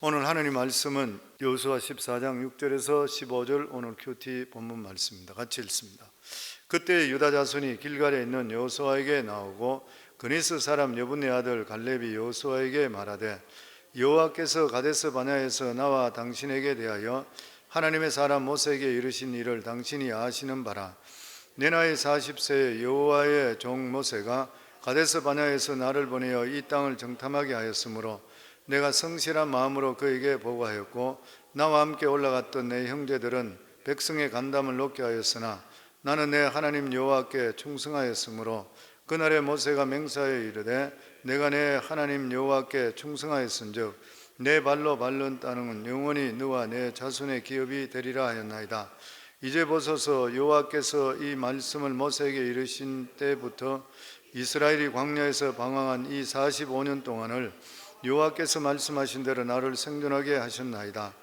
오늘 하나님 말씀은 여호수아 14장 6절에서 15절 오늘 큐티 본문 말씀입니다. 같이 읽습니다. 그때 유다 자손이 길갈에 있는 여호수아에게 나오고 그니스 사람 여분네 아들 갈렙이 여호수아에게 말하되 여호와께서 가데스 바냐에서 나와 당신에게 대하여 하나님의 사람 모세에게 이르신 일을 당신이 아시는 바라. 내 나이 40세에 여호와의 종 모세가 가데스 바냐에서 나를 보내어 이 땅을 정탐하게 하였으므로 내가 성실한 마음으로 그에게 보고하였고 나와 함께 올라갔던 내 형제들은 백성의 간담을 놓게 하였으나 나는 내 하나님 여호와께 충성하였으므로 그날에 모세가 맹세하여 이르되 내가 내 하나님 여호와께 충성하였은즉 내 발로 밟는 땅은 영원히 너와 내 자손의 기업이 되리라 하였나이다. 이제 보소서, 여호와께서 이 말씀을 모세에게 이르신 때부터 이스라엘이 광야에서 방황한 이 45년 동안을 여호와께서 말씀하신 대로 나를 생존하게 하셨나이다.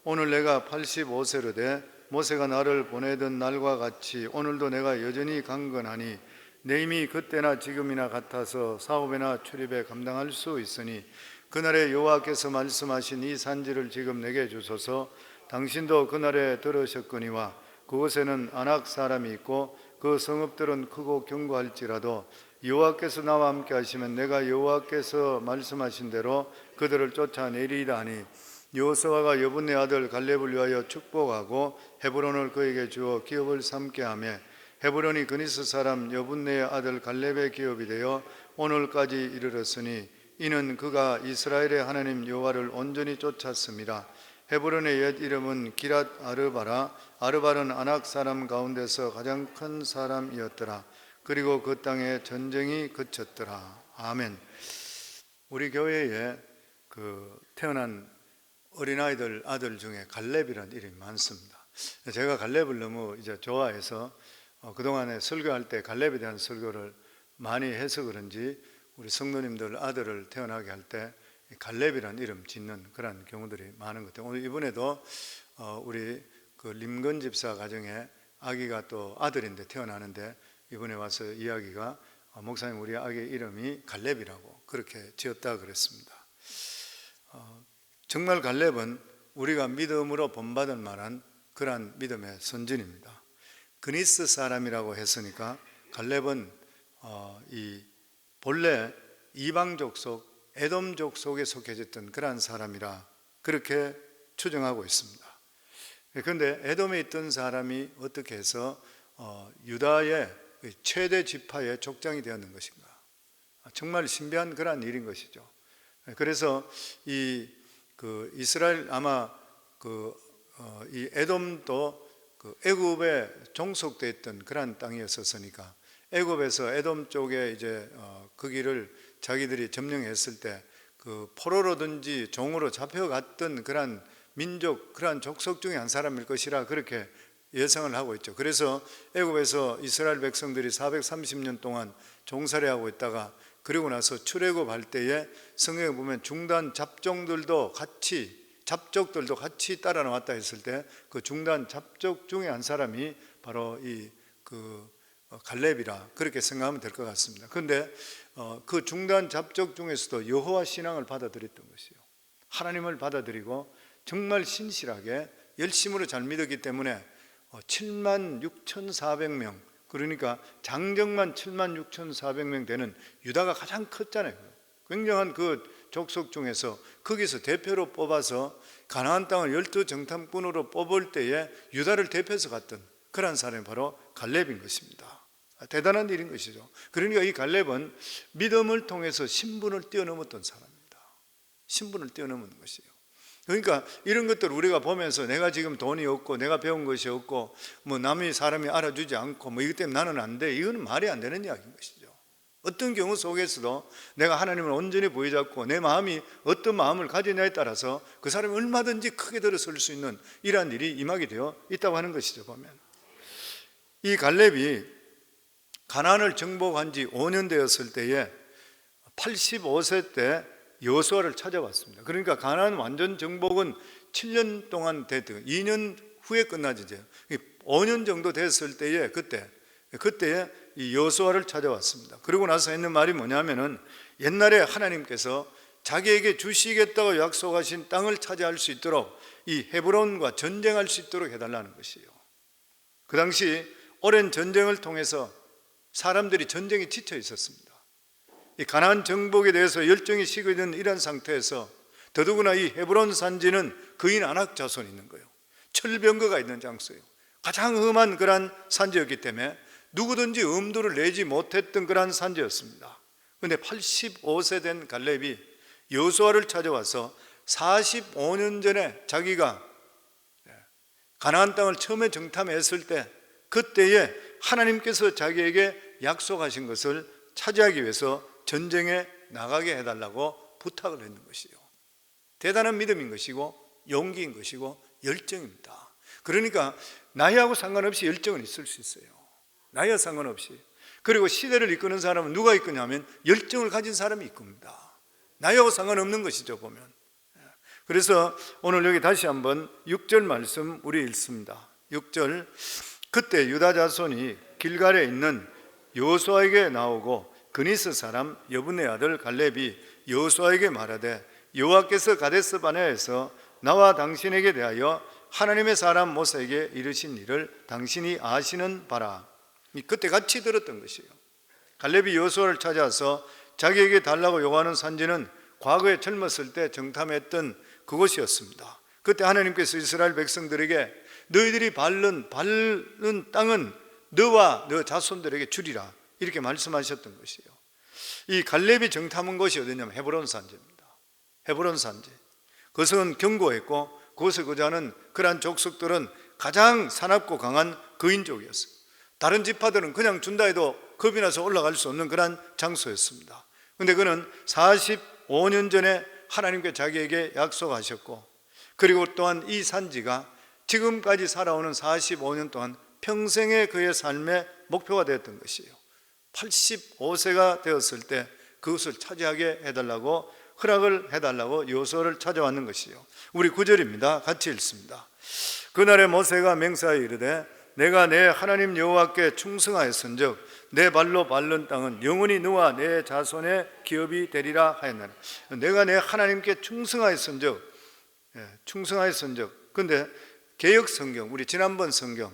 오늘 내가 85세로 모세가 나를 보내던 날과 같이 오늘도 내가 여전히 강건하니 내 힘이 그때나 지금이나 같아서 사업이나 출입에 감당할 수 있으니 그날에 여호와께서 말씀하신 이 산지를 지금 내게 주소서. 당신도 그날에 들으셨거니와 그곳에는 아낙 사람이 있고 그 성읍들은 크고 견고할지라도 여호와께서 나와 함께 하시면 내가 여호와께서 말씀하신 대로 그들을 쫓아내리이다 하니 여호수아가 여분네 아들 갈렙을 위하여 축복하고 헤브론을 그에게 주어 기업을 삼게 하며 헤브론이 그니스 사람 여분네의 아들 갈렙의 기업이 되어 오늘까지 이르렀으니 이는 그가 이스라엘의 하나님 여호와를 온전히 쫓았습니다. 헤브론의 옛 이름은 기랏 아르바라. 아르바는 아낙 사람 가운데서 가장 큰 사람이었더라. 그리고 그 땅에 전쟁이 그쳤더라. 아멘. 우리 교회에 태어난 어린아이들 아들 중에 갈렙이라는 이름이 많습니다. 제가 갈렙을 너무 좋아해서 그동안에 설교할 때 갈렙에 대한 설교를 많이 해서 그런지 우리 성도님들 아들을 태어나게 할 때 갈렙이라는 이름 짓는 그런 경우들이 많은 것 같아요. 오늘 이번에도 우리 림건 집사 가정에 아기가 또 아들인데 태어나는데 이번에 와서 이야기가 목사님 우리 아기 이름이 갈렙이라고 그렇게 지었다 그랬습니다. 정말 갈렙은 우리가 믿음으로 본받을 만한 그러한 믿음의 선진입니다. 그니스 사람이라고 했으니까 갈렙은 본래 이방족 속 에돔족 속에 속해졌던 그러한 사람이라 그렇게 추정하고 있습니다. 그런데 에돔에 있던 사람이 어떻게 해서 유다의 최대 지파의 족장이 되었는 것인가? 정말 신비한 그러한 일인 것이죠. 그래서 이스라엘 아마 이 에돔도 애굽에 종속되어 있던 그러한 땅이었으니까 애굽에서 에돔 쪽에 그 길을 자기들이 점령했을 때 포로로든지 종으로 잡혀갔던 그러한 민족, 그러한 족속 중에 한 사람일 것이라 그렇게 예상을 하고 있죠. 그래서 애굽에서 이스라엘 백성들이 430년 동안 종살이하고 있다가 그리고 나서 출애굽할 때에 성경에 보면 중단 잡종들도 같이 따라 나왔다 했을 때 그 중단 잡족 중에 한 사람이 바로 갈렙이라 그렇게 생각하면 될 것 같습니다. 그런데 그 중단 잡족 중에서도 여호와 신앙을 받아들였던 것이에요. 하나님을 받아들이고 정말 신실하게 열심으로 잘 믿었기 때문에 76,400명, 그러니까 장정만 76,400명 되는 유다가 가장 컸잖아요. 굉장한 그 족속 중에서 거기서 대표로 뽑아서 가나안 땅을 12정탐꾼으로 뽑을 때에 유다를 대표해서 갔던 그런 사람이 바로 갈렙인 것입니다. 대단한 일인 것이죠. 그러니까 이 갈렙은 믿음을 통해서 신분을 뛰어넘었던 사람입니다. 신분을 뛰어넘은 것이에요. 그러니까 이런 것들을 우리가 보면서 내가 지금 돈이 없고 내가 배운 것이 없고 남이 사람이 알아주지 않고 이것 때문에 나는 안 돼, 이거는 말이 안 되는 이야기인 것이죠. 어떤 경우 속에서도 내가 하나님을 온전히 부여잡고 내 마음이 어떤 마음을 가지냐에 따라서 그 사람이 얼마든지 크게 들어설 수 있는 이러한 일이 임하게 되어 있다고 하는 것이죠. 보면 이 갈렙이 가나안을 정복한 지 5년 되었을 때에 85세 때 여호수아를 찾아왔습니다. 그러니까 가나안 완전 정복은 7년 동안 됐고 2년 후에 끝나지. 5년 정도 됐을 때에 그때에 이 여호수아를 찾아왔습니다. 그러고 나서 했는 말이 뭐냐면은 옛날에 하나님께서 자기에게 주시겠다고 약속하신 땅을 차지할 수 있도록 이 헤브론과 전쟁할 수 있도록 해달라는 것이에요. 그 당시 오랜 전쟁을 통해서 사람들이 전쟁에 지쳐 있었습니다. 이 가나안 정복에 대해서 열정이 식어있는 이런 상태에서 더더구나 이 헤브론 산지는 거인 아낙 자손이 있는 거예요. 철병거가 있는 장소예요. 가장 험한 그러한 산지였기 때문에 누구든지 엄두를 내지 못했던 그러한 산지였습니다. 그런데 85세 된 갈렙이 여호수아를 찾아와서 45년 전에 자기가 가나안 땅을 처음에 정탐했을 때 그때에 하나님께서 자기에게 약속하신 것을 차지하기 위해서 전쟁에 나가게 해달라고 부탁을 했는 것이요. 대단한 믿음인 것이고 용기인 것이고 열정입니다. 그러니까 나이하고 상관없이 열정은 있을 수 있어요. 나이와 상관없이. 그리고 시대를 이끄는 사람은 누가 이끄냐면 열정을 가진 사람이 이끕니다. 나이하고 상관없는 것이죠, 보면. 그래서 오늘 여기 다시 한번 6절 말씀 우리 읽습니다. 6절. 그때 유다 자손이 길갈에 있는 여호수아에게 나오고 그니스 사람 여분의 아들 갈렙이 여호수아에게 말하되 여호와께서 가데스 바네아에서 나와 당신에게 대하여 하나님의 사람 모세에게 이르신 일을 당신이 아시는 바라. 그때 같이 들었던 것이에요. 갈렙이 여호수아를 찾아와서 자기에게 달라고 요구하는 산지는 과거에 젊었을 때 정탐했던 그곳이었습니다. 그때 하나님께서 이스라엘 백성들에게 너희들이 밟는 땅은 너와 너 자손들에게 주리라 이렇게 말씀하셨던 것이에요. 이 갈렙이 정탐한 곳이 어디냐면 헤브론 산지입니다. 헤브론 산지. 그것은 견고했고 그곳에 거주하는 그러한 족속들은 가장 사납고 강한 거인족이었어요. 다른 지파들은 그냥 준다 해도 겁이 나서 올라갈 수 없는 그러한 장소였습니다. 그런데 그는 45년 전에 하나님께 자기에게 약속하셨고 그리고 또한 이 산지가 지금까지 살아오는 45년 동안 평생의 그의 삶의 목표가 되었던 것이에요. 85세가 되었을 때 그것을 차지하게 해달라고 허락을 해달라고 여호수아를 찾아왔는 것이요. 우리 9절입니다. 같이 읽습니다. 그날에 모세가 맹세하여 이르되 내가 내 하나님 여호와께 충성하였은즉 내 발로 밟는 땅은 영원히 너와 내 자손의 기업이 되리라 하였나니. 내가 내 하나님께 충성하였은즉 근데 개역 성경, 우리 지난번 성경,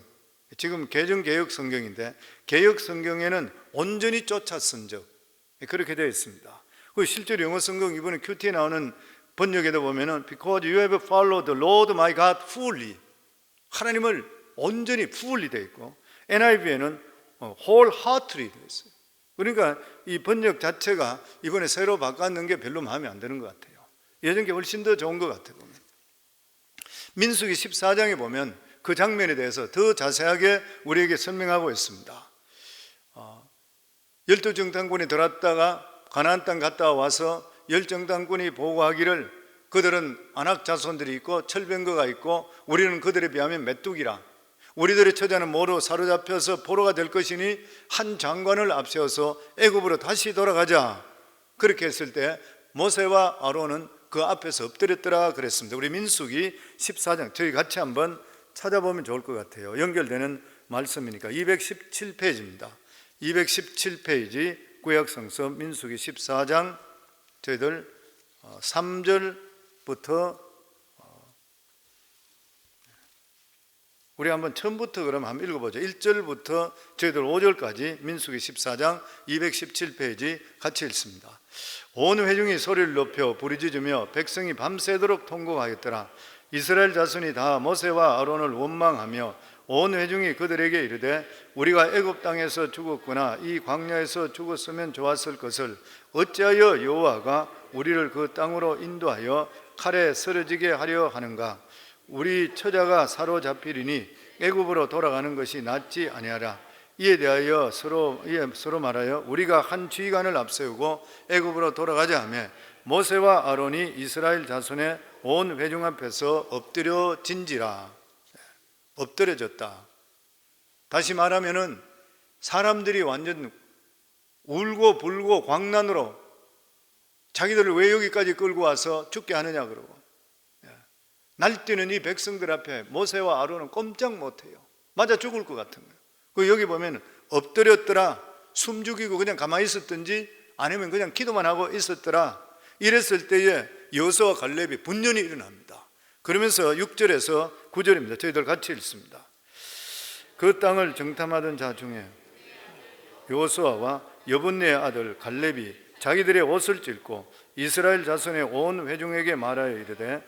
지금 개정 개역 성경인데 개역 성경에는 온전히 쫓았은즉 그렇게 되어 있습니다. 실제로 영어 성경 이번에 큐티에 나오는 번역에도 보면은 Because you have followed the Lord my God fully, 하나님을 온전히 fully 되어 있고 NIV에는 wholeheartedly 되어 있어요. 그러니까 이 번역 자체가 이번에 새로 바꿨는 게 별로 마음에 안 드는 것 같아요. 예전 게 훨씬 더 좋은 것 같아요. 민수기 14장에 보면 그 장면에 대해서 더 자세하게 우리에게 설명하고 있습니다. 12정탐꾼이 들어왔다가 가나안 땅 갔다 와서 10정탐꾼이 보고하기를 그들은 아낙 자손들이 있고 철병거가 있고 우리는 그들에 비하면 메뚜기라. 우리들의 처자는 모로 사로잡혀서 포로가 될 것이니 한 장관을 앞세워서 애굽으로 다시 돌아가자. 그렇게 했을 때 모세와 아론은 그 앞에서 엎드렸더라 그랬습니다. 우리 민수기 14장 저희 같이 한번 찾아보면 좋을 것 같아요. 연결되는 말씀이니까 217페이지입니다. 217페이지 구약성서 민수기 14장 저희들 3절부터 우리 한번 처음부터 그럼 한번 읽어보죠. 1절부터 저희들 5절까지 민수기 14장 217페이지 같이 읽습니다. 온 회중이 소리를 높여 부르짖으며 백성이 밤새도록 통곡하였더라. 이스라엘 자손이 다 모세와 아론을 원망하며 온 회중이 그들에게 이르되 우리가 애굽 땅에서 죽었거나 이 광야에서 죽었으면 좋았을 것을 어찌하여 여호와가 우리를 그 땅으로 인도하여 칼에 쓰러지게 하려 하는가. 우리 처자가 사로잡히리니 애굽으로 돌아가는 것이 낫지 아니하라. 이에 대하여 서로 말하여 우리가 한 지휘관을 앞세우고 애굽으로 돌아가자 하며 모세와 아론이 이스라엘 자손의 온 회중 앞에서 엎드려진지라. 엎드려졌다. 다시 말하면은 사람들이 완전 울고 불고 광난으로 자기들을 왜 여기까지 끌고 와서 죽게 하느냐 그러고 날뛰는 이 백성들 앞에 모세와 아론은 꼼짝 못해요. 맞아 죽을 것 같은 거예요. 그 여기 보면 엎드렸더라. 숨죽이고 그냥 가만히 있었든지 아니면 그냥 기도만 하고 있었더라. 이랬을 때에 여호수아와 갈렙이 분연이 일어납니다. 그러면서 6절에서 9절입니다. 저희들 같이 읽습니다. 그 땅을 정탐하던 자 중에 여호수아와 여분네의 아들 갈렙이 자기들의 옷을 찢고 이스라엘 자손의 온 회중에게 말하여 이르되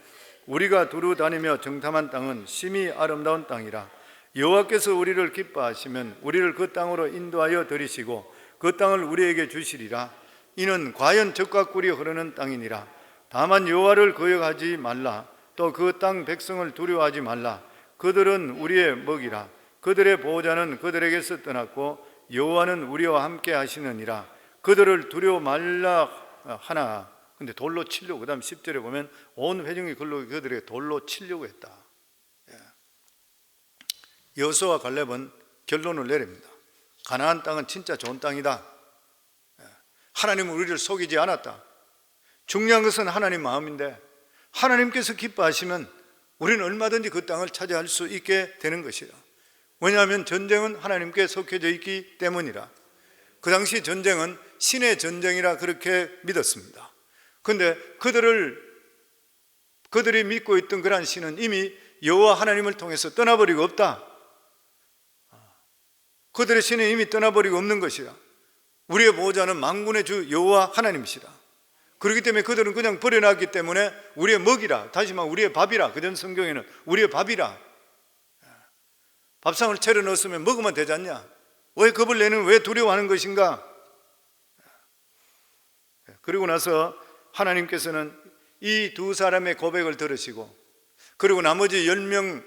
우리가 두루 다니며 정탐한 땅은 심히 아름다운 땅이라. 여호와께서 우리를 기뻐하시면 우리를 그 땅으로 인도하여 들이시고 그 땅을 우리에게 주시리라. 이는 과연 젖과 꿀이 흐르는 땅이니라. 다만 여호와를 거역하지 말라. 또 그 땅 백성을 두려워하지 말라. 그들은 우리의 먹이라. 그들의 보호자는 그들에게서 떠났고 여호와는 우리와 함께 하시느니라. 그들을 두려워 말라 하나. 근데 돌로 치려고, 그 다음 10절에 보면 온 회중이 그들에게 돌로 치려고 했다. 여호수아와 갈렙은 결론을 내립니다. 가나안 땅은 진짜 좋은 땅이다. 하나님은 우리를 속이지 않았다. 중요한 것은 하나님 마음인데 하나님께서 기뻐하시면 우리는 얼마든지 그 땅을 차지할 수 있게 되는 것이다. 왜냐하면 전쟁은 하나님께 속해져 있기 때문이라. 그 당시 전쟁은 신의 전쟁이라 그렇게 믿었습니다. 그런데 그들이 믿고 있던 그러한 신은 이미 여호와 하나님을 통해서 떠나버리고 없다. 그들의 신은 이미 떠나버리고 없는 것이라. 우리의 보호자는 만군의 주 여호와 하나님이시라. 그렇기 때문에 그들은 그냥 버려놨기 때문에 우리의 먹이라, 다시 말하면 우리의 밥이라. 그전 성경에는 우리의 밥이라. 밥상을 차려 넣었으면 먹으면 되지 않냐? 왜 겁을 내는, 왜 두려워하는 것인가? 그리고 나서 하나님께서는 이 두 사람의 고백을 들으시고, 그리고 나머지 10명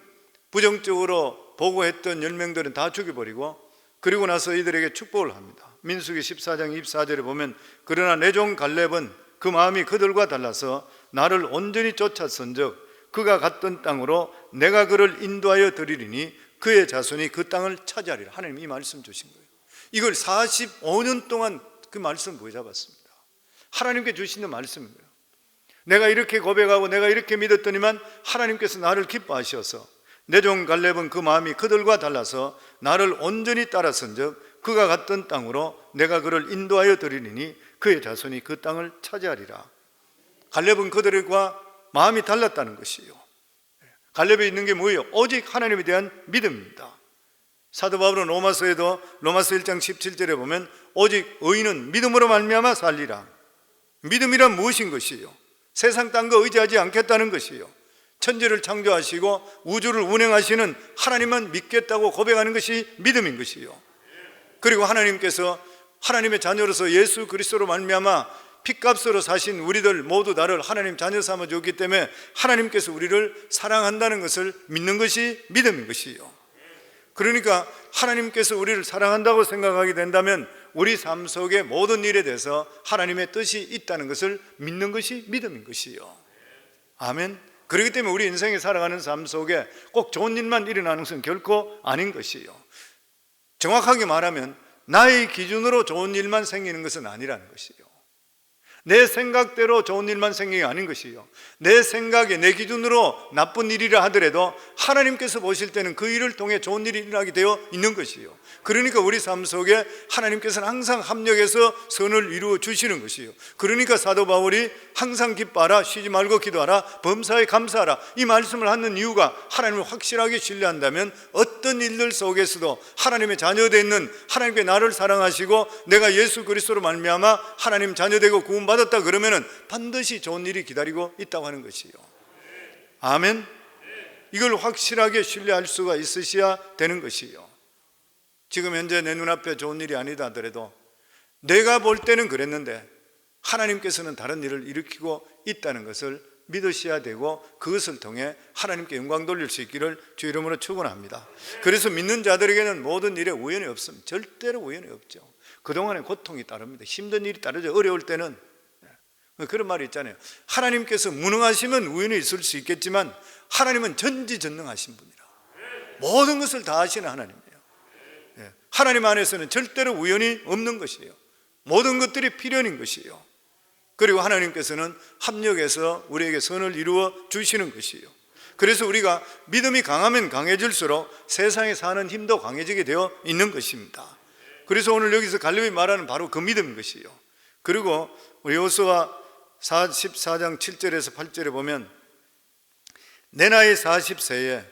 부정적으로 보고했던 10명들은 다 죽여버리고, 그리고 나서 이들에게 축복을 합니다. 민수기 14장 24절에 보면 그러나 내 종 갈렙은 그 마음이 그들과 달라서 나를 온전히 쫓았은즉 그가 갔던 땅으로 내가 그를 인도하여 드리리니 그의 자손이 그 땅을 차지하리라. 하나님 이 말씀 주신 거예요. 이걸 45년 동안 그 말씀 보여잡았습니다. 하나님께 주시는 말씀인 거예요. 내가 이렇게 고백하고 내가 이렇게 믿었더니만 하나님께서 나를 기뻐하셔서 내 종 갈렙은 그 마음이 그들과 달라서 나를 온전히 따랐은즉 그가 갔던 땅으로 내가 그를 인도하여 드리리니 그의 자손이 그 땅을 차지하리라. 갈렙은 그들과 마음이 달랐다는 것이요. 갈렙에 있는 게 뭐예요? 오직 하나님에 대한 믿음입니다. 사도 바울은 로마서에도 로마서 1장 17절에 보면 오직 의인은 믿음으로 말미암아 살리라. 믿음이란 무엇인 것이요? 세상 딴 거 의지하지 않겠다는 것이요. 천지를 창조하시고 우주를 운행하시는 하나님만 믿겠다고 고백하는 것이 믿음인 것이요. 그리고 하나님께서 하나님의 자녀로서 예수 그리스도로 말미암아 핏값으로 사신 우리들 모두 나를 하나님 자녀 삼아 주었기 때문에 하나님께서 우리를 사랑한다는 것을 믿는 것이 믿음인 것이요. 그러니까 하나님께서 우리를 사랑한다고 생각하게 된다면 우리 삶 속의 모든 일에 대해서 하나님의 뜻이 있다는 것을 믿는 것이 믿음인 것이요. 아멘. 그렇기 때문에 우리 인생에 살아가는 삶 속에 꼭 좋은 일만 일어나는 것은 결코 아닌 것이요. 정확하게 말하면 나의 기준으로 좋은 일만 생기는 것은 아니라는 것이요. 내 생각대로 좋은 일만 생기는 게 아닌 것이요. 내 생각에 내 기준으로 나쁜 일이라 하더라도 하나님께서 보실 때는 그 일을 통해 좋은 일이 일어나게 되어 있는 것이요. 그러니까 우리 삶 속에 하나님께서는 항상 합력해서 선을 이루어 주시는 것이요. 그러니까 사도 바울이 항상 기뻐하라, 쉬지 말고 기도하라, 범사에 감사하라 이 말씀을 하는 이유가 하나님을 확실하게 신뢰한다면 어떤 일들 속에서도 하나님의 자녀되어 있는 하나님께 나를 사랑하시고 내가 예수 그리스도로 말미암아 하나님 자녀되고 구원받았다 그러면은 반드시 좋은 일이 기다리고 있다고 하는 것이요. 아멘. 이걸 확실하게 신뢰할 수가 있으셔야 되는 것이요. 지금 현재 내 눈앞에 좋은 일이 아니다 하더라도 내가 볼 때는 그랬는데 하나님께서는 다른 일을 일으키고 있다는 것을 믿으셔야 되고 그것을 통해 하나님께 영광 돌릴 수 있기를 주 이름으로 축원합니다. 그래서 믿는 자들에게는 모든 일에 우연이 없습니다. 절대로 우연이 없죠. 그동안에 고통이 따릅니다. 힘든 일이 따르죠. 어려울 때는. 그런 말이 있잖아요. 하나님께서 무능하시면 우연이 있을 수 있겠지만 하나님은 전지전능하신 분이라. 모든 것을 다 아시는 하나님이에요. 하나님 안에서는 절대로 우연이 없는 것이에요. 모든 것들이 필연인 것이에요. 그리고 하나님께서는 합력해서 우리에게 선을 이루어 주시는 것이에요. 그래서 우리가 믿음이 강하면 강해질수록 세상에 사는 힘도 강해지게 되어 있는 것입니다. 그래서 오늘 여기서 갈렙이 말하는 바로 그 믿음인 것이에요. 그리고 우리 여호수아 14장 7절에서 8절에 보면 내 나이 40세에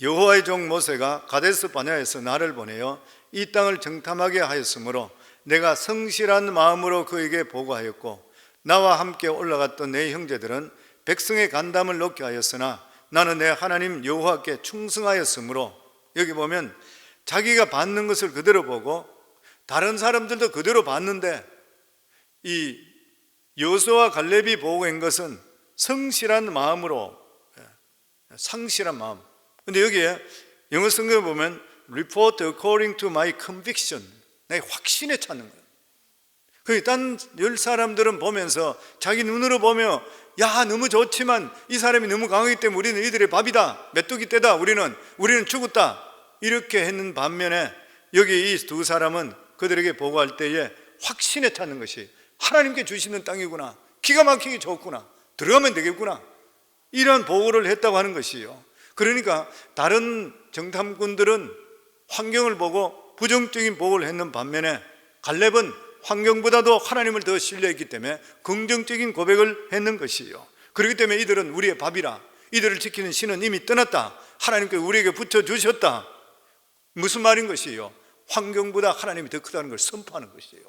여호와의 종 모세가 가데스 바네아에서 나를 보내어 이 땅을 정탐하게 하였으므로 내가 성실한 마음으로 그에게 보고하였고 나와 함께 올라갔던 내 형제들은 백성의 간담을 놓게 하였으나 나는 내 하나님 여호와께 충성하였으므로, 여기 보면 자기가 받는 것을 그대로 보고 다른 사람들도 그대로 봤는데 이 여호수아와 갈렙이 보고한 것은 성실한 마음으로, 상실한 마음. 근데 여기에 영어 성경에 보면 report according to my conviction, 내 확신에 찾는 거예요. 딴 열 사람들은 보면서 자기 눈으로 보며 야 너무 좋지만 이 사람이 너무 강하기 때문에 우리는 이들의 밥이다, 메뚜기 떼다, 우리는 죽었다, 이렇게 했는 반면에 여기 이 두 사람은 그들에게 보고할 때에 확신에 찾는 것이 하나님께 주시는 땅이구나, 기가 막히게 좋구나, 들어가면 되겠구나, 이런 보고를 했다고 하는 것이요. 그러니까 다른 정탐꾼들은 환경을 보고 부정적인 보고를 했는 반면에 갈렙은 환경보다도 하나님을 더 신뢰했기 때문에 긍정적인 고백을 했는 것이요. 그렇기 때문에 이들은 우리의 밥이라, 이들을 지키는 신은 이미 떠났다, 하나님께 우리에게 붙여주셨다. 무슨 말인 것이요? 환경보다 하나님이 더 크다는 걸 선포하는 것이에요.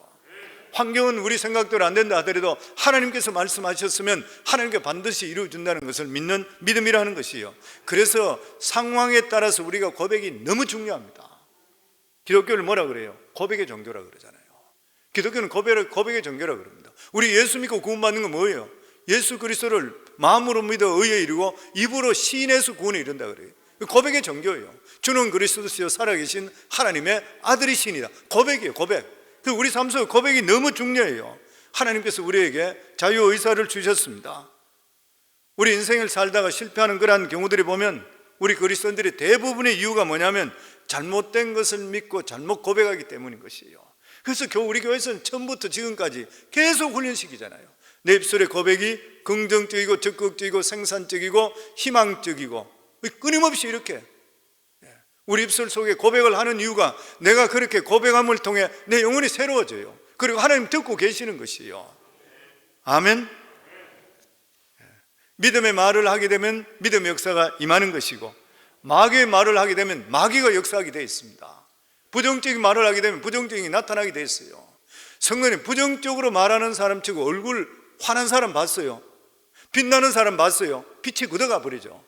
환경은 우리 생각대로 안 된다 하더라도 하나님께서 말씀하셨으면 하나님께 반드시 이루어준다는 것을 믿는 믿음이라는 것이에요. 그래서 상황에 따라서 우리가 고백이 너무 중요합니다. 기독교를 뭐라 그래요? 고백의 종교라 그러잖아요. 기독교는 고백의 종교라 그럽니다. 우리 예수 믿고 구원받는 건 뭐예요? 예수 그리스도를 마음으로 믿어 의에 이르고 입으로 시인해서 구원에 이른다 그래요. 고백의 종교예요. 주는 그리스도시요 살아계신 하나님의 아들이시니라. 고백이에요, 고백. 우리 삶 속에 고백이 너무 중요해요. 하나님께서 우리에게 자유의사를 주셨습니다. 우리 인생을 살다가 실패하는 그러한 경우들이 보면 우리 그리스도인들의 대부분의 이유가 뭐냐면 잘못된 것을 믿고 잘못 고백하기 때문인 것이에요. 그래서 우리 교회에서는 처음부터 지금까지 계속 훈련시키잖아요. 내 입술의 고백이 긍정적이고 적극적이고 생산적이고 희망적이고 끊임없이 이렇게 우리 입술 속에 고백을 하는 이유가 내가 그렇게 고백함을 통해 내 영혼이 새로워져요. 그리고 하나님 듣고 계시는 것이에요. 아멘. 믿음의 말을 하게 되면 믿음의 역사가 임하는 것이고 마귀의 말을 하게 되면 마귀가 역사하게 되어 있습니다. 부정적인 말을 하게 되면 부정적인 나타나게 되어 있어요. 성도님, 부정적으로 말하는 사람 치고 얼굴 환한 사람 봤어요? 빛나는 사람 봤어요? 빛이 굳어가 버리죠.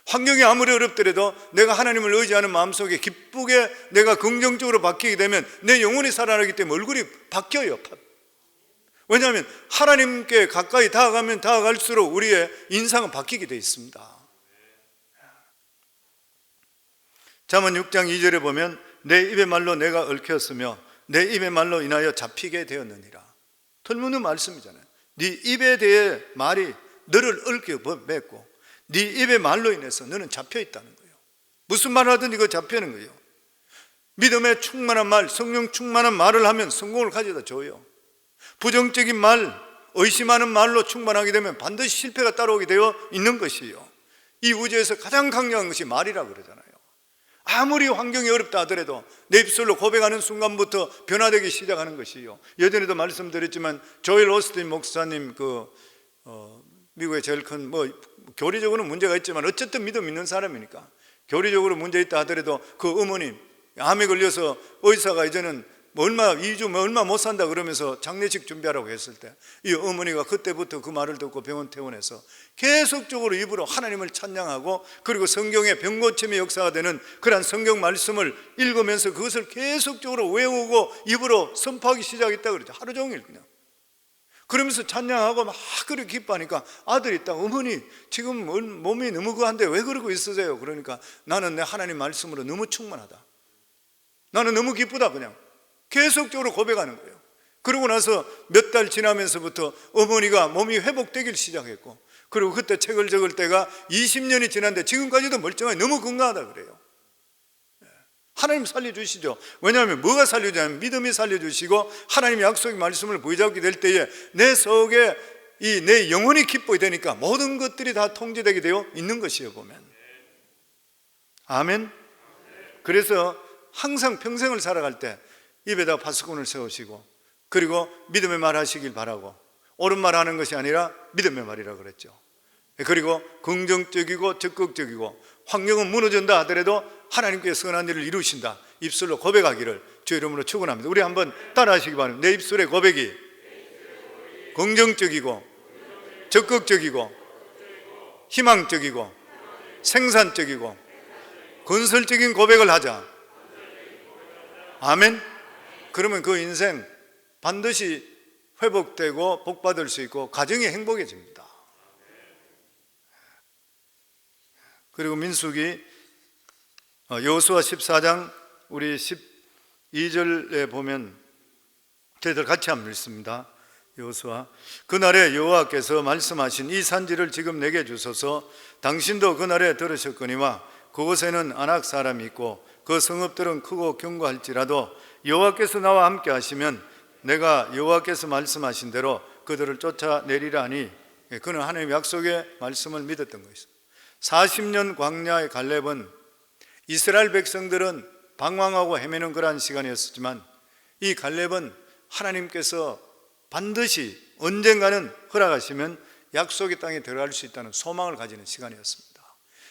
환경이 아무리 어렵더라도 내가 하나님을 의지하는 마음속에 기쁘게 내가 긍정적으로 바뀌게 되면 내 영혼이 살아나기 때문에 얼굴이 바뀌어요. 왜냐하면 하나님께 가까이 다가가면 다가갈수록 우리의 인상은 바뀌게 되어 있습니다. 잠언 6장 2절에 보면 내 입의 말로 내가 얽혔으며 내 입의 말로 인하여 잡히게 되었느니라. 틀림없는 말씀이잖아요. 네 입에 대해 말이 너를 얽혀 맺고 네 입의 말로 인해서 너는 잡혀 있다는 거예요. 무슨 말을 하든 이거 잡히는 거예요. 믿음에 충만한 말, 성령 충만한 말을 하면 성공을 가져다 줘요. 부정적인 말, 의심하는 말로 충만하게 되면 반드시 실패가 따라오게 되어 있는 것이에요. 이 우주에서 가장 강력한 것이 말이라 그러잖아요. 아무리 환경이 어렵다 하더라도 내 입술로 고백하는 순간부터 변화되기 시작하는 것이에요. 예전에도 말씀드렸지만 조엘 오스틴 목사님 미국의 제일 큰 교리적으로는 문제가 있지만 어쨌든 믿음 있는 사람이니까 교리적으로 문제 있다 하더라도 그 어머님 암에 걸려서 의사가 이제는 얼마 2주 얼마 못 산다 그러면서 장례식 준비하라고 했을 때 이 어머니가 그때부터 그 말을 듣고 병원 퇴원해서 계속적으로 입으로 하나님을 찬양하고 그리고 성경의 병고침의 역사가 되는 그러한 성경 말씀을 읽으면서 그것을 계속적으로 외우고 입으로 선포하기 시작했다 그러죠. 하루 종일 그냥 그러면서 찬양하고 막 그렇게 기뻐하니까 아들이 딱 어머니 지금 몸이 너무 그한데 왜 그러고 있으세요? 그러니까 나는 내 하나님 말씀으로 너무 충만하다, 나는 너무 기쁘다, 그냥 계속적으로 고백하는 거예요. 그러고 나서 몇 달 지나면서부터 어머니가 몸이 회복되기 시작했고 그리고 그때 책을 적을 때가 20년이 지났는데 지금까지도 멀쩡하게 너무 건강하다 그래요. 하나님 살려주시죠. 왜냐하면 뭐가 살려주냐면 믿음이 살려주시고 하나님의 약속의 말씀을 부여잡게 될 때에 내 속에 내 영혼이 기뻐야 되니까 모든 것들이 다 통제되게 되어 있는 것이에요 보면. 아멘. 그래서 항상 평생을 살아갈 때 입에다 파수꾼을 세우시고 그리고 믿음의 말 하시길 바라고 옳은 말 하는 것이 아니라 믿음의 말이라 그랬죠. 그리고 긍정적이고 적극적이고 환경은 무너진다 하더라도 하나님께 선한 일을 이루신다, 입술로 고백하기를 주 이름으로 축원합니다. 우리 한번 따라하시기 바랍니다. 내 입술의 고백이 긍정적이고 적극적이고 희망적이고 생산적이고 건설적인 고백을 하자. 아멘. 그러면 그 인생 반드시 회복되고 복받을 수 있고 가정이 행복해집니다. 그리고 민수기 여호수아 14장 우리 12절에 보면 저희들 같이 한번 읽습니다. 여호수아, 그날에 여호와께서 말씀하신 이 산지를 지금 내게 주소서. 당신도 그날에 들으셨거니와 그곳에는 아낙 사람이 있고 그 성읍들은 크고 견고할지라도 여호와께서 나와 함께 하시면 내가 여호와께서 말씀하신 대로 그들을 쫓아내리라 하니, 그는 하나님의 약속의 말씀을 믿었던 것입니다. 40년 광야의 갈렙은 이스라엘 백성들은 방황하고 헤매는 그러한 시간이었지만 이 갈렙은 하나님께서 반드시 언젠가는 허락하시면 약속의 땅에 들어갈 수 있다는 소망을 가지는 시간이었습니다.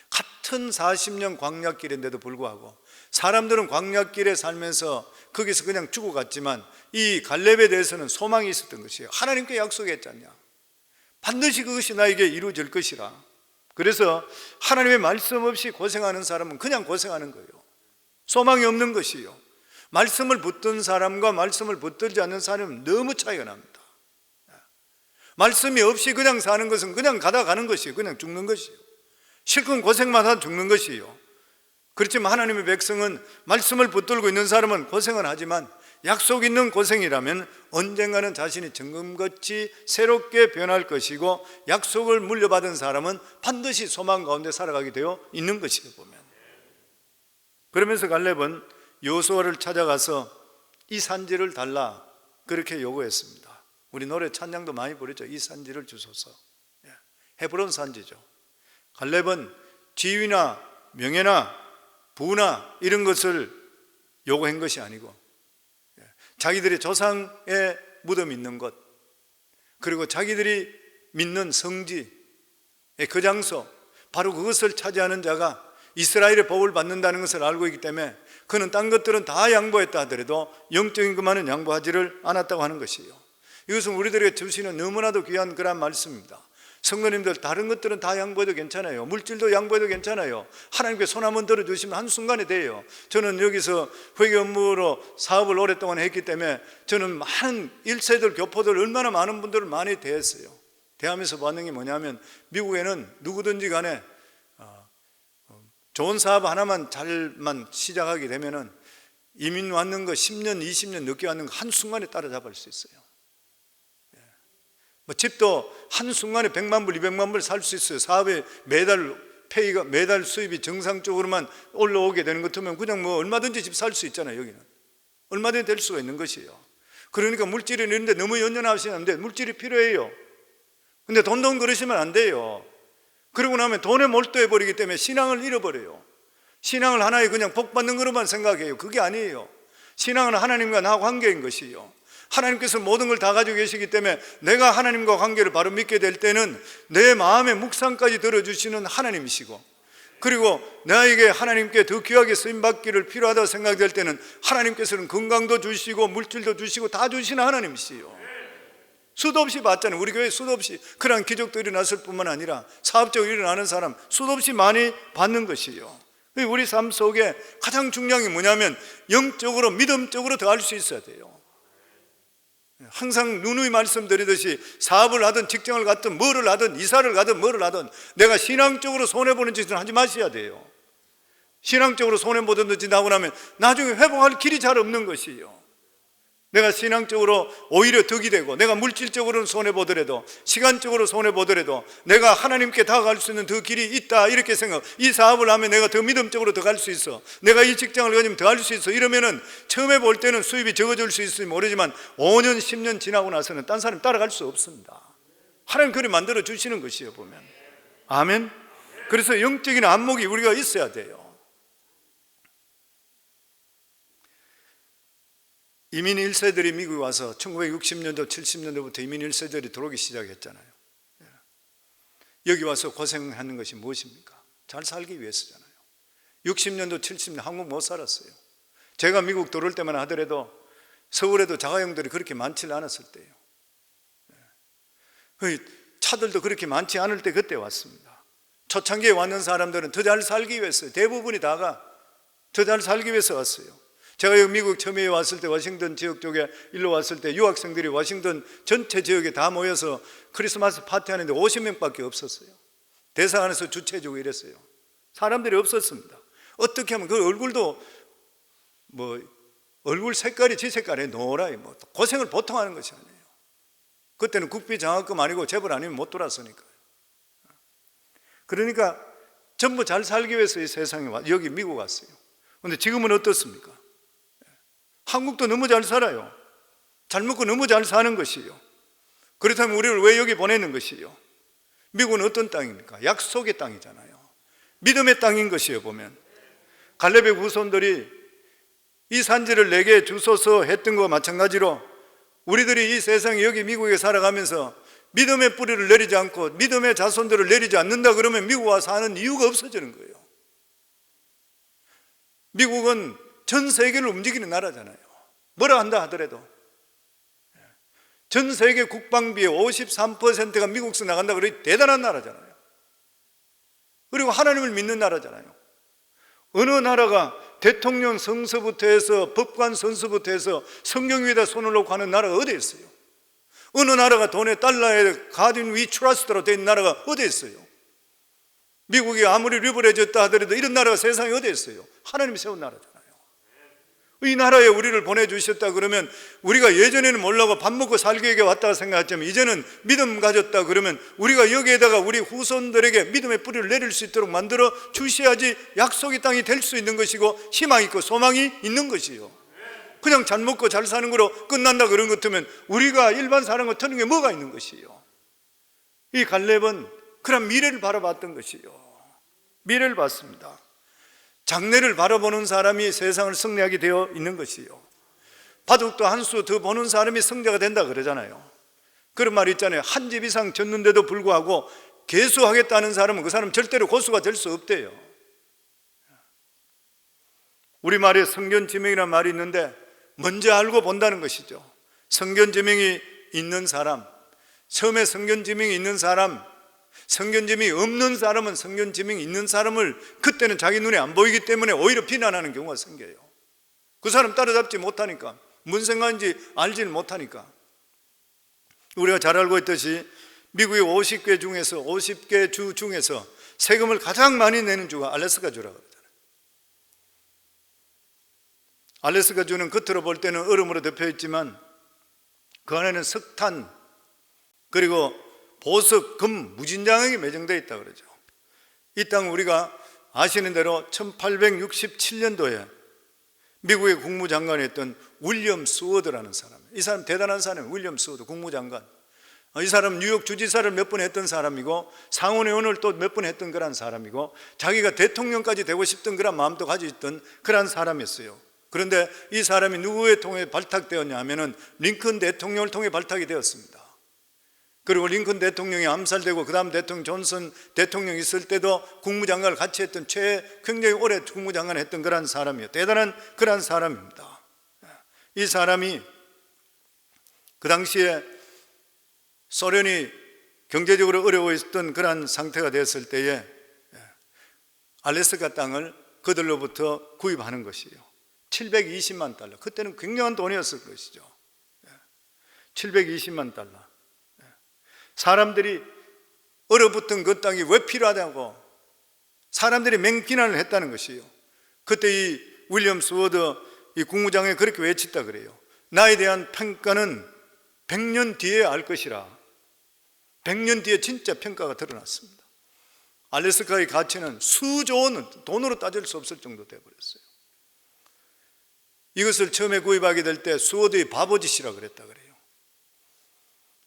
같은 40년 광야길인데도 불구하고 사람들은 광야길에 살면서 거기서 그냥 죽어갔지만 이 갈렙에 대해서는 소망이 있었던 것이에요. 하나님께 약속했잖냐, 반드시 그것이 나에게 이루어질 것이라. 그래서 하나님의 말씀 없이 고생하는 사람은 그냥 고생하는 거예요. 소망이 없는 것이에요. 말씀을 붙든 사람과 말씀을 붙들지 않는 사람은 너무 차이가 납니다. 말씀이 없이 그냥 사는 것은 그냥 가다 가는 것이에요. 그냥 죽는 것이에요. 실컷 고생만 하다 죽는 것이에요. 그렇지만 하나님의 백성은 말씀을 붙들고 있는 사람은 고생은 하지만 약속 있는 고생이라면 언젠가는 자신이 정금같이 새롭게 변할 것이고 약속을 물려받은 사람은 반드시 소망 가운데 살아가게 되어 있는 것이에요, 보면. 그러면서 갈렙은 여호수아를 찾아가서 이 산지를 달라 그렇게 요구했습니다. 우리 노래 찬양도 많이 부르죠. 이 산지를 주소서. 헤브론 산지죠. 갈렙은 지위나 명예나 부나 이런 것을 요구한 것이 아니고 자기들의 조상의 무덤이 있는 것, 그리고 자기들이 믿는 성지, 그 장소, 바로 그것을 차지하는 자가 이스라엘의 복을 받는다는 것을 알고 있기 때문에 그는 딴 것들은 다 양보했다 하더라도 영적인 것만은 양보하지를 않았다고 하는 것이에요. 이것은 우리들에게 주시는 너무나도 귀한 그런 말씀입니다. 성도님들, 다른 것들은 다 양보해도 괜찮아요. 물질도 양보해도 괜찮아요. 하나님께 손 한번 들어주시면 한순간에 돼요. 저는 여기서 회계 업무로 사업을 오랫동안 했기 때문에 저는 많은 1세들, 교포들 얼마나 많은 분들을 많이 대했어요. 대하면서 받는 게 뭐냐면 미국에는 누구든지 간에 좋은 사업 하나만 잘만 시작하게 되면은 이민 왔는 거 10년, 20년 늦게 왔는 거 한순간에 따라잡을 수 있어요. 집도 한순간에 100만 불, 200만 불 살 수 있어요. 사업에 매달 수입이 정상적으로만 올라오게 되는 것 같으면 그냥 얼마든지 집 살 수 있잖아요. 여기는 얼마든지 될 수가 있는 것이에요. 그러니까 물질이 있는데 너무 연연하시면 안 돼요. 물질이 필요해요. 근데 돈 그러시면 안 돼요. 그러고 나면 돈에 몰두해 버리기 때문에 신앙을 잃어버려요. 신앙을 하나의 그냥 복 받는 것로만 생각해요. 그게 아니에요. 신앙은 하나님과 나 관계인 것이에요. 하나님께서 모든 걸 다 가지고 계시기 때문에 내가 하나님과 관계를 바로 믿게 될 때는 내 마음의 묵상까지 들어주시는 하나님이시고, 그리고 나에게 하나님께 더 귀하게 쓰임받기를 필요하다고 생각될 때는 하나님께서는 건강도 주시고 물질도 주시고 다 주시는 하나님이시요. 수도 없이 봤잖아요. 우리 교회에 수도 없이 그런 기적들이 일어났을 뿐만 아니라 사업적으로 일어나는 사람 수도 없이 많이 받는 것이요. 우리 삶 속에 가장 중요한 게 뭐냐면 영적으로, 믿음적으로 더할 수 있어야 돼요. 항상 누누이 말씀드리듯이 사업을 하든 직장을 갖든 뭐를 하든 이사를 가든 뭐를 하든 내가 신앙적으로 손해보는 짓은 하지 마셔야 돼요. 신앙적으로 손해보던 짓 하고 나면 나중에 회복할 길이 잘 없는 것이에요. 내가 신앙적으로 오히려 덕이 되고 내가 물질적으로는 손해보더라도 시간적으로 손해보더라도 내가 하나님께 다가갈 수 있는 더 길이 있다 이렇게 생각, 이 사업을 하면 내가 더 믿음적으로 더 갈 수 있어, 내가 이 직장을 가지면 더 할 수 있어, 이러면은 처음에 볼 때는 수입이 적어질 수 있을지 모르지만 5년 10년 지나고 나서는 딴 사람 따라갈 수 없습니다. 하나님 그리 만들어 주시는 것이에요, 보면. 아멘. 그래서 영적인 안목이 우리가 있어야 돼요. 이민 1세들이 미국에 와서 1960년도 70년도부터 이민 1세들이 들어오기 시작했잖아요. 여기 와서 고생하는 것이 무엇입니까? 잘 살기 위해서잖아요. 60년도 70년 한국 못 살았어요. 제가 미국 들어올 때만 하더라도 서울에도 자가용들이 그렇게 많지 않았을 때예요. 차들도 그렇게 많지 않을 때 그때 왔습니다. 초창기에 왔는 사람들은 더 잘 살기 위해서, 대부분이 다가 더 잘 살기 위해서 왔어요. 제가 여기 미국 처음에 왔을 때 워싱턴 지역 쪽에 일로 왔을 때 유학생들이 워싱턴 전체 지역에 다 모여서 크리스마스 파티하는데 50명밖에 없었어요. 대사관에서 주최해주고 이랬어요. 사람들이 없었습니다. 어떻게 하면 그 얼굴도 얼굴 색깔이 지 색깔이 노라요. 고생을 보통 하는 것이 아니에요. 그때는 국비 장학금 아니고 재벌 아니면 못 돌아서니까요. 그러니까 전부 잘 살기 위해서 이 세상에 여기 미국 왔어요. 그런데 지금은 어떻습니까? 한국도 너무 잘 살아요. 잘 먹고 너무 잘 사는 것이요. 그렇다면 우리를 왜 여기 보내는 것이요? 미국은 어떤 땅입니까? 약속의 땅이잖아요. 믿음의 땅인 것이에요. 보면 갈렙의 후손들이 이 산지를 내게 주소서 했던 것과 마찬가지로 우리들이 이 세상에 여기 미국에 살아가면서 믿음의 뿌리를 내리지 않고 믿음의 자손들을 내리지 않는다 그러면 미국 와서 사는 이유가 없어지는 거예요. 미국은 전 세계를 움직이는 나라잖아요. 뭐라 한다 하더라도 전 세계 국방비의 53%가 미국에서 나간다 그러니 대단한 나라잖아요. 그리고 하나님을 믿는 나라잖아요. 어느 나라가 대통령 선서부터 해서 법관 선서부터 해서 성경 위에다 손을 놓고 하는 나라가 어디 있어요? 어느 나라가 돈에 달러에 God in we trust로 된 나라가 어디 있어요? 미국이 아무리 리버레졌다 하더라도 이런 나라가 세상에 어디 있어요? 하나님이 세운 나라잖아요. 이 나라에 우리를 보내주셨다 그러면 우리가 예전에는 몰라고 밥 먹고 살기 위해 왔다고 생각했지만 이제는 믿음 가졌다 그러면 우리가 여기에다가 우리 후손들에게 믿음의 뿌리를 내릴 수 있도록 만들어 주셔야지 약속의 땅이 될 수 있는 것이고 희망이 있고 소망이 있는 것이요. 그냥 잘 먹고 잘 사는 거로 끝난다 그런 것 같으면 우리가 일반 사람과 틀린 게 뭐가 있는 것이요. 이 갈렙은 그런 미래를 바라봤던 것이요. 미래를 봤습니다. 장래를 바라보는 사람이 세상을 승리하게 되어 있는 것이요. 바둑도 한 수 더 보는 사람이 승자가 된다 그러잖아요. 그런 말 있잖아요. 한 집 이상 졌는데도 불구하고 개수하겠다는 사람은 그 사람 절대로 고수가 될 수 없대요. 우리말에 성견지명이라는 말이 있는데 먼저 알고 본다는 것이죠. 성견지명이 있는 사람, 처음에 성견지명이 있는 사람, 성견지명이 없는 사람은 성견지명이 있는 사람을 그때는 자기 눈에 안 보이기 때문에 오히려 비난하는 경우가 생겨요. 그 사람 따라잡지 못하니까, 무슨 생각인지 알지를 못하니까. 우리가 잘 알고 있듯이 미국의 50개 주 중에서 세금을 가장 많이 내는 주가 알래스카 주라고 그러잖아요. 알래스카 주는 겉으로 볼 때는 얼음으로 덮여 있지만 그 안에는 석탄 그리고 보석, 금, 무진장하게 매정되어 있다고 그러죠. 이 땅 우리가 아시는 대로 1867년도에 미국의 국무장관이었던 윌리엄 스워드라는 사람, 이 사람 대단한 사람이에요. 윌리엄 스워드 국무장관. 이 사람 뉴욕 주지사를 몇 번 했던 사람이고 상원의원을 또 몇 번 했던 그런 사람이고 자기가 대통령까지 되고 싶던 그런 마음도 가지고 있던 그런 사람이었어요. 그런데 이 사람이 누구에 통해 발탁되었냐 하면은 링컨 대통령을 통해 발탁이 되었습니다. 그리고 링컨 대통령이 암살되고 그 다음 대통령 존슨 대통령이 있을 때도 국무장관을 같이 했던 굉장히 오래 국무장관을 했던 그런 사람이에요. 대단한 그런 사람입니다. 이 사람이 그 당시에 소련이 경제적으로 어려워 있었던 그런 상태가 됐을 때에 알래스카 땅을 그들로부터 구입하는 것이에요. 720만 달러. 그때는 굉장한 돈이었을 것이죠. 720만 달러. 사람들이 얼어붙은 그 땅이 왜 필요하다고 사람들이 맹비난을 했다는 것이에요. 그때 이 윌리엄 스워드 이 국무장관이 그렇게 외쳤다 그래요. 나에 대한 평가는 100년 뒤에 알 것이라. 100년 뒤에 진짜 평가가 드러났습니다. 알래스카의 가치는 수조 원, 돈으로 따질 수 없을 정도 되어버렸어요. 이것을 처음에 구입하게 될 때 스워드의 바보짓이라 그랬다 그래요.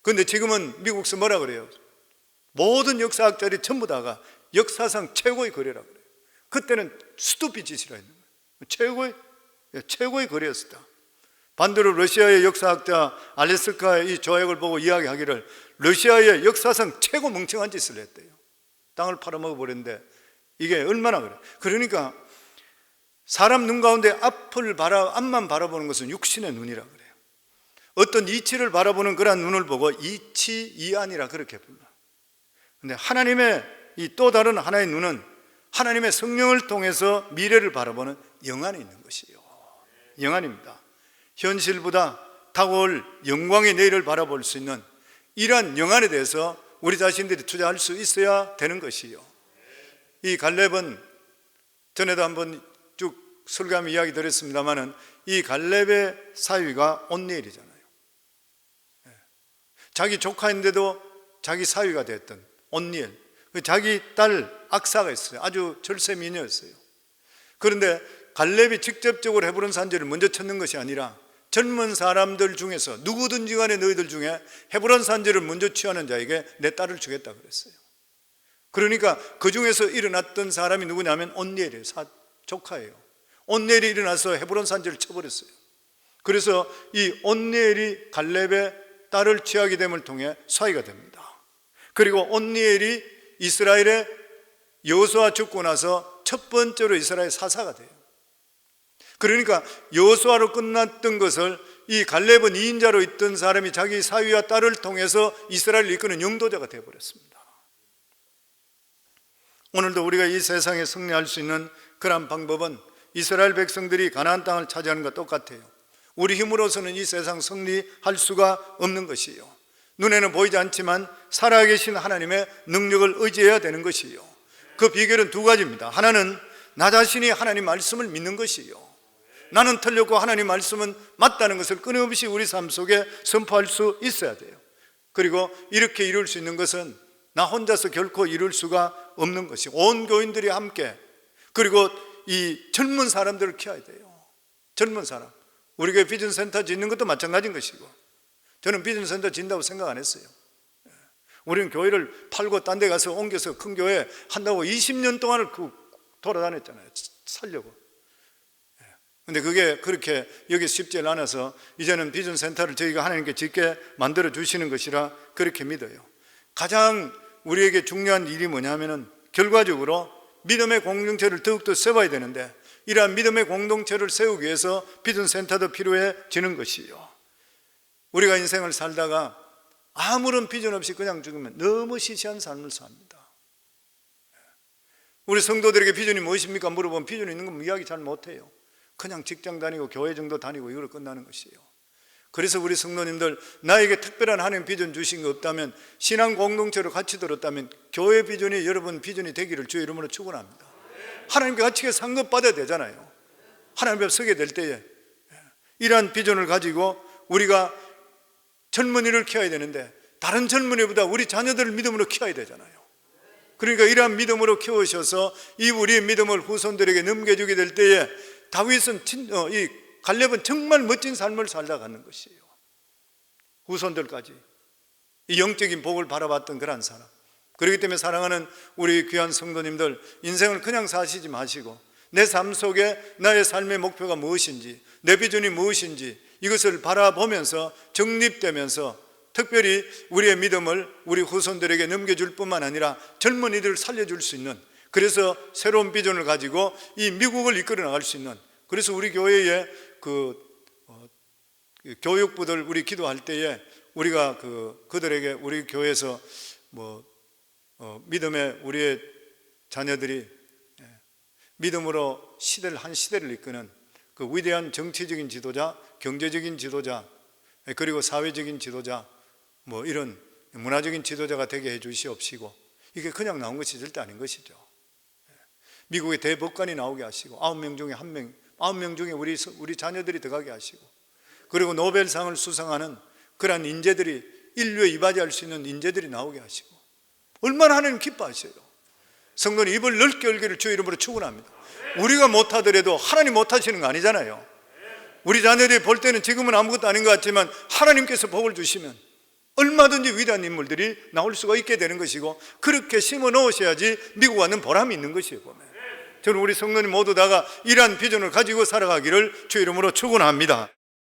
그런데 지금은 미국에서 뭐라 그래요? 모든 역사학자들이 전부 다가 역사상 최고의 거래라 그래요. 그때는 스투피 짓이라 했는 거예요. 최고의 거래였다. 반대로 러시아의 역사학자 알래스카의 이 조약을 보고 이야기하기를 러시아의 역사상 최고 멍청한 짓을 했대요. 땅을 팔아먹어 버렸는데 이게 얼마나 그래. 그러니까 사람 눈 가운데 앞만 바라보는 것은 육신의 눈이라 그래요. 어떤 이치를 바라보는 그런 눈을 보고 이치이안이라 그렇게 불러. 근데 하나님의 이 또 다른 하나의 눈은 하나님의 성령을 통해서 미래를 바라보는 영안이 있는 것이요. 영안입니다. 현실보다 다가올 영광의 내일을 바라볼 수 있는 이러한 영안에 대해서 우리 자신들이 투자할 수 있어야 되는 것이요. 이 갈렙은 전에도 한번 쭉 설교하며 이야기 드렸습니다마는 이 갈렙의 사위가 온니엘이잖아요. 자기 조카인데도 자기 사위가 됐던 온니엘, 자기 딸 악사가 있어요. 아주 절세 미녀였어요. 그런데 갈렙이 직접적으로 헤브론 산지를 먼저 찾는 것이 아니라 젊은 사람들 중에서 누구든지 간에 너희들 중에 헤브론 산지를 먼저 취하는 자에게 내 딸을 주겠다 그랬어요. 그러니까 그 중에서 일어났던 사람이 누구냐면 온니엘이에요. 조카예요. 온니엘이 일어나서 헤브론 산지를 쳐버렸어요. 그래서 이 온니엘이 갈렙의 딸을 취하게 됨을 통해 사위가 됩니다. 그리고 온니엘이 이스라엘의 여호수아 죽고 나서 첫 번째로 이스라엘 사사가 돼요. 그러니까 여호수아로 끝났던 것을 이 갈렙은 2인자로 있던 사람이 자기 사위와 딸을 통해서 이스라엘을 이끄는 영도자가 되어버렸습니다. 오늘도 우리가 이 세상에 승리할 수 있는 그런 방법은 이스라엘 백성들이 가나안 땅을 차지하는 것과 똑같아요. 우리 힘으로서는 이 세상 승리할 수가 없는 것이요. 눈에는 보이지 않지만 살아계신 하나님의 능력을 의지해야 되는 것이요. 그 비결은 두 가지입니다. 하나는 나 자신이 하나님 말씀을 믿는 것이요. 나는 틀렸고 하나님 말씀은 맞다는 것을 끊임없이 우리 삶 속에 선포할 수 있어야 돼요. 그리고 이렇게 이룰 수 있는 것은 나 혼자서 결코 이룰 수가 없는 것이고 온 교인들이 함께, 그리고 이 젊은 사람들을 키워야 돼요. 젊은 사람. 우리 교회 비전센터 짓는 것도 마찬가지인 것이고, 저는 비전센터 짓는다고 생각 안 했어요. 우리는 교회를 팔고 딴 데 가서 옮겨서 큰 교회 한다고 20년 동안을 돌아다녔잖아요. 살려고. 근데 그게 그렇게 여기 쉽지 않아서 이제는 비전센터를 저희가 하나님께 짓게 만들어 주시는 것이라 그렇게 믿어요. 가장 우리에게 중요한 일이 뭐냐면은 결과적으로 믿음의 공동체를 더욱더 세워야 되는데, 이러한 믿음의 공동체를 세우기 위해서 비전센터도 필요해지는 것이요. 우리가 인생을 살다가 아무런 비전 없이 그냥 죽으면 너무 시시한 삶을 삽니다. 우리 성도들에게 비전이 무엇입니까? 물어보면 비전이 있는 건 이야기 잘 못해요. 그냥 직장 다니고 교회 정도 다니고 이걸로 끝나는 것이에요. 그래서 우리 성도님들, 나에게 특별한 하나님 비전 주신 거 없다면, 신앙 공동체로 같이 들었다면 교회 비전이 여러분 비전이 되기를 주의 이름으로 축원합니다. 하나님께 같이 상급받아야 되잖아요. 하나님 앞에 서게 될 때에 이러한 비전을 가지고 우리가 젊은이를 키워야 되는데, 다른 젊은이보다 우리 자녀들을 믿음으로 키워야 되잖아요. 그러니까 이러한 믿음으로 키우셔서 이 우리의 믿음을 후손들에게 넘겨주게 될 때에 다윗은 이 갈렙은 정말 멋진 삶을 살다 가는 것이에요. 후손들까지 이 영적인 복을 바라봤던 그런 사람. 그렇기 때문에 사랑하는 우리 귀한 성도님들, 인생을 그냥 사시지 마시고 내 삶 속에 나의 삶의 목표가 무엇인지, 내 비전이 무엇인지 이것을 바라보면서 정립되면서 특별히 우리의 믿음을 우리 후손들에게 넘겨줄 뿐만 아니라 젊은이들을 살려줄 수 있는, 그래서 새로운 비전을 가지고 이 미국을 이끌어 나갈 수 있는, 그래서 우리 교회에 교육부들 우리 기도할 때에 우리가 그들에게 우리 교회에서 믿음의 우리의 자녀들이 믿음으로 한 시대를 이끄는 그 위대한 정치적인 지도자, 경제적인 지도자, 그리고 사회적인 지도자, 이런 문화적인 지도자가 되게 해 주시옵시고, 이게 그냥 나온 것이 절대 아닌 것이죠. 미국의 대법관이 나오게 하시고 9명 중에 1명, 9명 중에 우리 자녀들이 들어가게 하시고, 그리고 노벨상을 수상하는 그러한 인재들이, 인류에 이바지할 수 있는 인재들이 나오게 하시고, 얼마나 하나님 기뻐하셔요. 성도는 입을 넓게 열기를 주의 이름으로 축원합니다. 우리가 못하더라도 하나님 못하시는 거 아니잖아요. 우리 자녀들이 볼 때는 지금은 아무것도 아닌 것 같지만 하나님께서 복을 주시면 얼마든지 위대한 인물들이 나올 수가 있게 되는 것이고, 그렇게 심어 넣으셔야지 미국 와는 보람이 있는 것이에요. 보면 저는 우리 성도님 모두 다가 이러한 비전을 가지고 살아가기를 주의 이름으로 축원합니다.